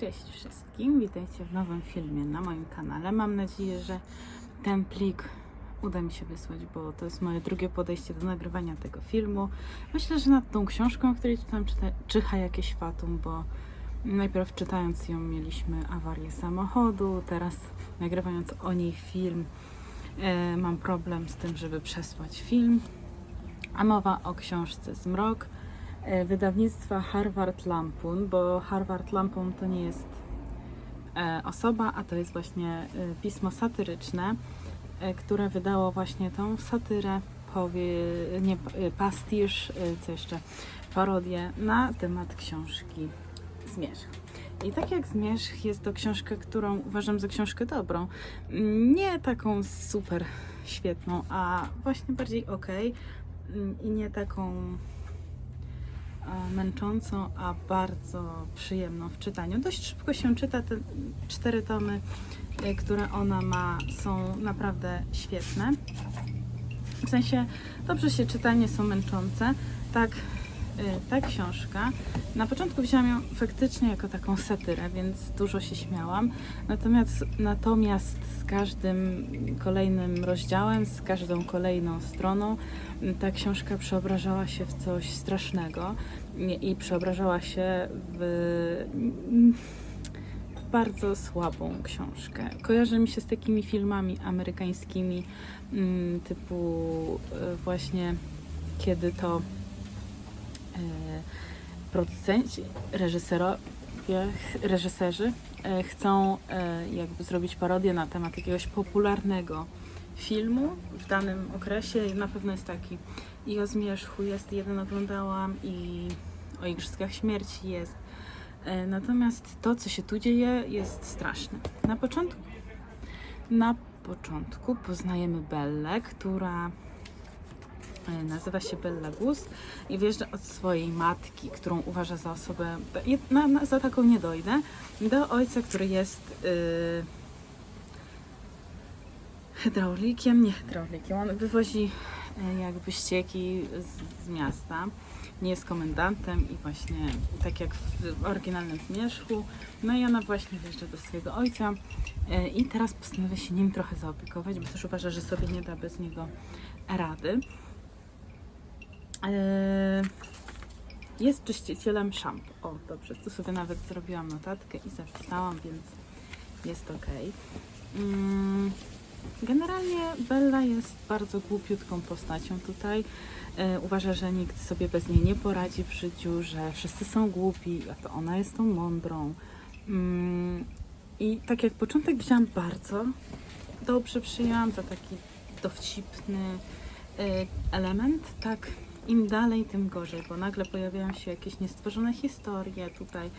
Cześć wszystkim, witajcie w nowym filmie na moim kanale. Mam nadzieję, że ten plik uda mi się wysłać, bo to jest moje drugie podejście do nagrywania tego filmu. Myślę, że nad tą książką, o której czytam, czyha jakieś fatum, bo najpierw czytając ją mieliśmy awarię samochodu, teraz nagrywając o niej film mam problem z tym, żeby przesłać film. A mowa o książce Zmrok wydawnictwa Harvard Lampoon, bo Harvard Lampoon to nie jest osoba, a to jest właśnie pismo satyryczne, które wydało właśnie tą satyrę, pastisz, co jeszcze, parodię na temat książki Zmierzch. I tak jak Zmierzch jest to książka, którą uważam za książkę dobrą, nie taką super świetną, a właśnie bardziej okej i nie taką męczącą, a bardzo przyjemną w czytaniu. Dość szybko się czyta, te 4 tomy, które ona ma, są naprawdę świetne. W sensie dobrze się czyta, nie są męczące. Tak, ta książka, na początku wzięłam ją faktycznie jako taką satyrę, więc dużo się śmiałam. Natomiast z każdym kolejnym rozdziałem, z każdą kolejną stroną ta książka przeobrażała się w coś strasznego i przeobrażała się w bardzo słabą książkę. Kojarzy mi się z takimi filmami amerykańskimi typu właśnie kiedy to producenci, reżyserzy chcą jakby zrobić parodię na temat jakiegoś popularnego filmu w danym okresie. Na pewno jest taki. I o Zmierzchu jest, jeden oglądałam, i o Igrzyskach Śmierci jest. Natomiast to, co się tu dzieje, jest straszne. Na początku poznajemy Bellę, która nazywa się Bella Gus i wjeżdża od swojej matki, którą uważa za osobę, za taką nie dojdę, do ojca, który jest hydraulikiem. On wywozi jakby ścieki z miasta, nie jest komendantem i właśnie tak jak w oryginalnym Zmierzchu. No i ona właśnie wjeżdża do swojego ojca i teraz postanawia się nim trochę zaopiekować, bo też uważa, że sobie nie da bez niego rady. Jest czyścicielem szamp. O, dobrze, tu sobie nawet zrobiłam notatkę i zapisałam, więc jest ok. Generalnie Bella jest bardzo głupiutką postacią tutaj. Uważa, że nikt sobie bez niej nie poradzi w życiu, że wszyscy są głupi, a to ona jest tą mądrą. I tak jak początek wzięłam bardzo dobrze, przyjęłam za taki dowcipny element, tak im dalej, tym gorzej, bo nagle pojawiają się jakieś niestworzone historie. Tutaj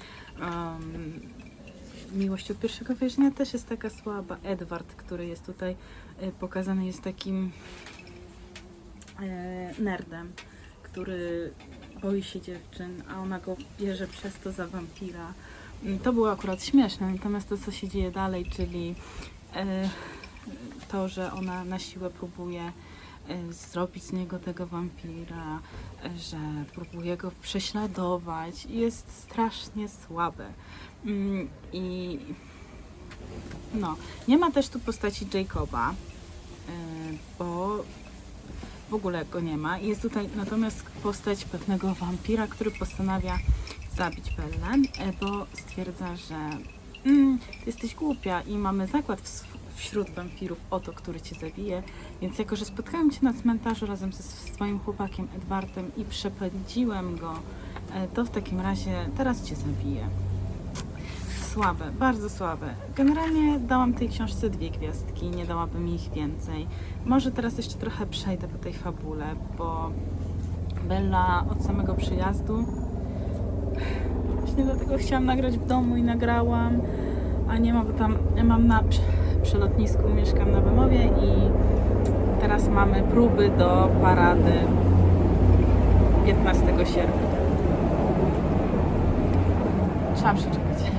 Miłość od pierwszego wejrzenia też jest taka słaba. Edward, który jest tutaj pokazany, jest takim nerdem, który boi się dziewczyn, a ona go bierze przez to za wampira. To było akurat śmieszne, natomiast to, co się dzieje dalej, czyli to, że ona na siłę próbuje zrobić z niego tego wampira, że próbuje go prześladować, jest strasznie słabe. I no, nie ma też tu postaci Jacoba, bo w ogóle go nie ma. Jest tutaj natomiast postać pewnego wampira, który postanawia zabić Bellę, bo stwierdza, że jesteś głupia i mamy zakład wśród wampirów o to, który cię zabije. Więc jako, że spotkałem cię na cmentarzu razem ze swoim chłopakiem Edwardem i przepędziłem go, to w takim razie teraz cię zabiję. Słabe, bardzo słabe. Generalnie dałam tej książce 2 gwiazdki, nie dałabym ich więcej. Może teraz jeszcze trochę przejdę po tej fabule, bo Bella od samego przyjazdu, właśnie dlatego chciałam nagrać w domu i nagrałam, a nie ma, bo tam mam przy lotnisku, mieszkam na Bemowie i teraz mamy próby do parady 15 sierpnia. Trzeba przeczekać.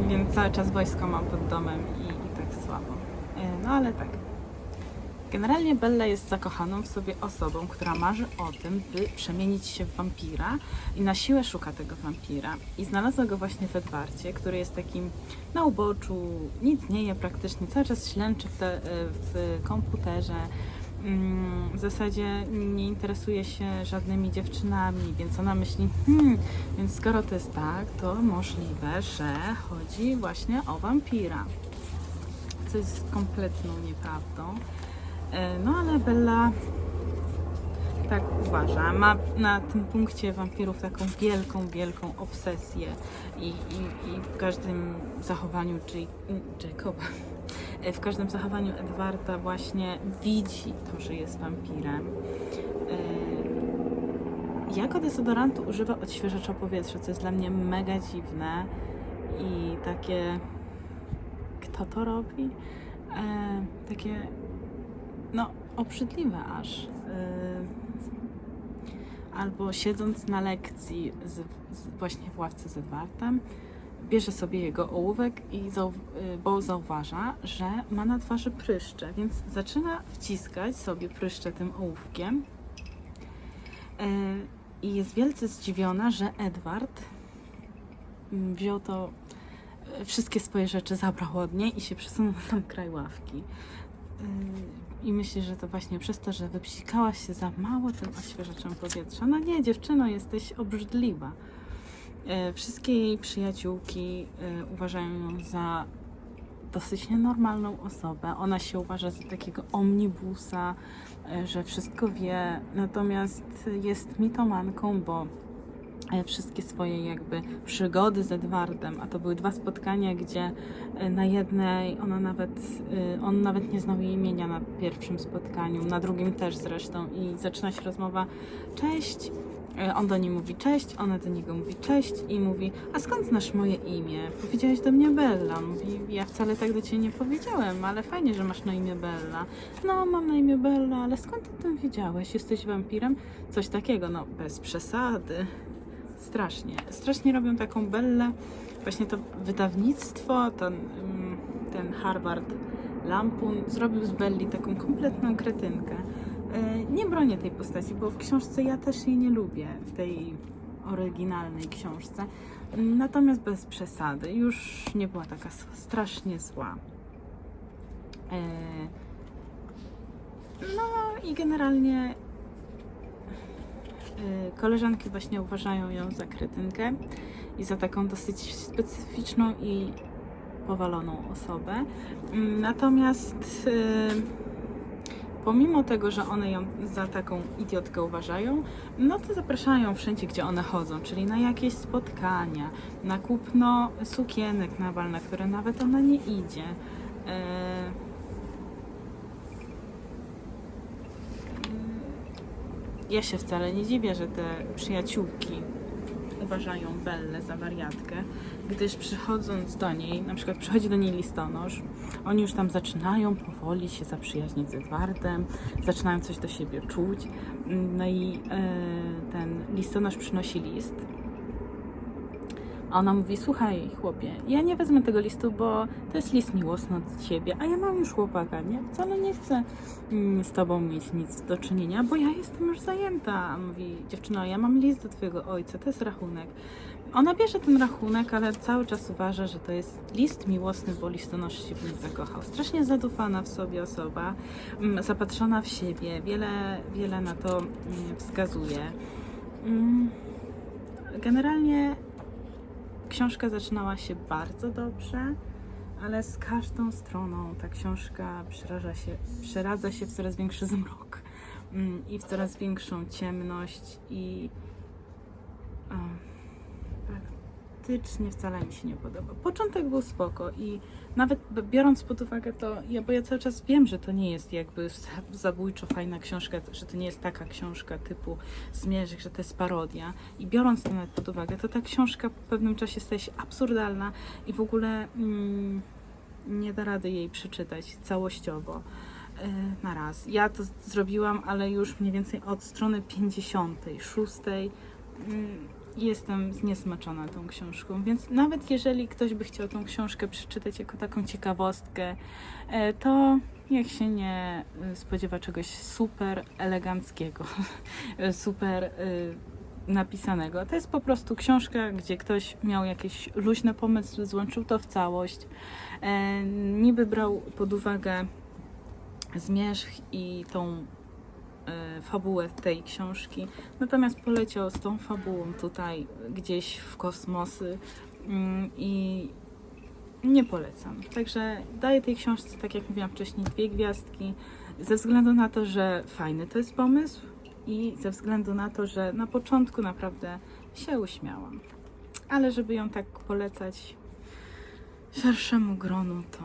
Więc cały czas wojsko mam pod domem i tak słabo. No ale tak. Generalnie Bella jest zakochaną w sobie osobą, która marzy o tym, by przemienić się w wampira i na siłę szuka tego wampira. I znalazła go właśnie w Edwardzie, który jest takim na uboczu, nic nie je praktycznie, cały czas ślęczy w komputerze. W zasadzie nie interesuje się żadnymi dziewczynami, więc ona myśli, więc skoro to jest tak, to możliwe, że chodzi właśnie o wampira. Co jest kompletną nieprawdą. No ale Bella tak uważa. Ma na tym punkcie wampirów taką wielką, wielką obsesję i w każdym zachowaniu Jacoba, w każdym zachowaniu Edwarda właśnie widzi to, że jest wampirem. Jako dezodorantu używa odświeżacza powietrza, co jest dla mnie mega dziwne i takie, kto to robi? Takie no obrzydliwe aż. Albo siedząc na lekcji właśnie w ławce z Edwardem, bierze sobie jego ołówek bo zauważa, że ma na twarzy pryszcze, więc zaczyna wciskać sobie pryszcze tym ołówkiem i jest wielce zdziwiona, że Edward wziął to, wszystkie swoje rzeczy zabrał od niej i się przesunął na sam kraj ławki. I myśli, że to właśnie przez to, że wypsikałaś się za mało tym odświeżaczem powietrza. No nie, dziewczyno, jesteś obrzydliwa. Wszystkie jej przyjaciółki uważają ją za dosyć nienormalną osobę. Ona się uważa za takiego omnibusa, że wszystko wie, natomiast jest mitomanką, bo wszystkie swoje jakby przygody z Edwardem, a to były 2 spotkania, gdzie na jednej on nawet nie znał jej imienia na pierwszym spotkaniu, na drugim też zresztą i zaczyna się rozmowa, cześć, on do niej mówi cześć, ona do niego mówi cześć i mówi, a skąd znasz moje imię? Powiedziałaś do mnie Bella. On mówi, ja wcale tak do ciebie nie powiedziałem, ale fajnie, że masz na imię Bella. No, mam na imię Bella, ale skąd o tym wiedziałeś? Jesteś wampirem? Coś takiego, no bez przesady. Strasznie robią taką Bellę. Właśnie to wydawnictwo, ten Harvard Lampoon zrobił z Belli taką kompletną kretynkę. Nie bronię tej postaci, bo w książce ja też jej nie lubię, w tej oryginalnej książce. Natomiast bez przesady, już nie była taka strasznie zła. No i generalnie koleżanki właśnie uważają ją za kretynkę i za taką dosyć specyficzną i powaloną osobę. Natomiast pomimo tego, że one ją za taką idiotkę uważają, no to zapraszają ją wszędzie, gdzie one chodzą, czyli na jakieś spotkania, na kupno sukienek na bal, na które nawet ona nie idzie. Ja się wcale nie dziwię, że te przyjaciółki uważają Bellę za wariatkę, gdyż przychodząc do niej, na przykład przychodzi do niej listonosz, oni już tam zaczynają powoli się zaprzyjaźnić z Edwardem, zaczynają coś do siebie czuć, no i ten listonosz przynosi list, a ona mówi, słuchaj chłopie, ja nie wezmę tego listu, bo to jest list miłosny od ciebie, a ja mam już chłopaka, nie? Wcale nie chcę z tobą mieć nic do czynienia, bo ja jestem już zajęta. A mówi, dziewczyno, ja mam list do twojego ojca, to jest rachunek. Ona bierze ten rachunek, ale cały czas uważa, że to jest list miłosny, bo listonosz się w niej zakochał. Strasznie zadufana w sobie osoba, zapatrzona w siebie, wiele na to wskazuje. Generalnie książka zaczynała się bardzo dobrze, ale z każdą stroną ta książka przeradza się w coraz większy zmrok i w coraz większą ciemność i praktycznie wcale mi się nie podoba. Początek był spoko i nawet biorąc pod uwagę to, bo ja cały czas wiem, że to nie jest jakby zabójczo fajna książka, że to nie jest taka książka typu Zmierzch, że to jest parodia i biorąc to nawet pod uwagę, to ta książka po pewnym czasie staje się absurdalna i w ogóle nie da rady jej przeczytać całościowo na raz. Ja to zrobiłam, ale już mniej więcej od strony 56. i jestem zniesmaczona tą książką, więc nawet jeżeli ktoś by chciał tą książkę przeczytać jako taką ciekawostkę, to niech się nie spodziewa czegoś super eleganckiego, super napisanego. To jest po prostu książka, gdzie ktoś miał jakieś luźne pomysły, złączył to w całość, niby brał pod uwagę zmierzch i tą fabułę tej książki, natomiast poleciał z tą fabułą tutaj gdzieś w kosmosy i nie polecam. Także daję tej książce, tak jak mówiłam wcześniej, 2 gwiazdki, ze względu na to, że fajny to jest pomysł i ze względu na to, że na początku naprawdę się uśmiałam. Ale żeby ją tak polecać szerszemu gronu, to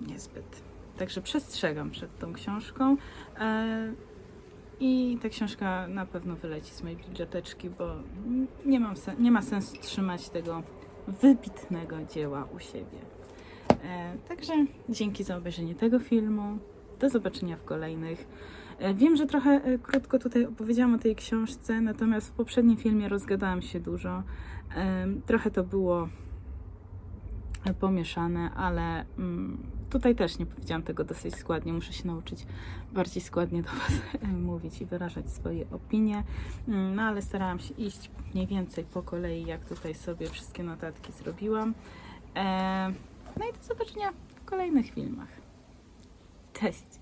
niezbyt. Także przestrzegam przed tą książką. I ta książka na pewno wyleci z mojej biblioteczki, bo nie ma sensu trzymać tego wybitnego dzieła u siebie. Także dzięki za obejrzenie tego filmu. Do zobaczenia w kolejnych. Wiem, że trochę krótko tutaj opowiedziałam o tej książce, natomiast w poprzednim filmie rozgadałam się dużo. Trochę to było pomieszane, ale tutaj też nie powiedziałam tego dosyć składnie. Muszę się nauczyć bardziej składnie do Was mówić i wyrażać swoje opinie. No ale starałam się iść mniej więcej po kolei, jak tutaj sobie wszystkie notatki zrobiłam. No i do zobaczenia w kolejnych filmach. Cześć!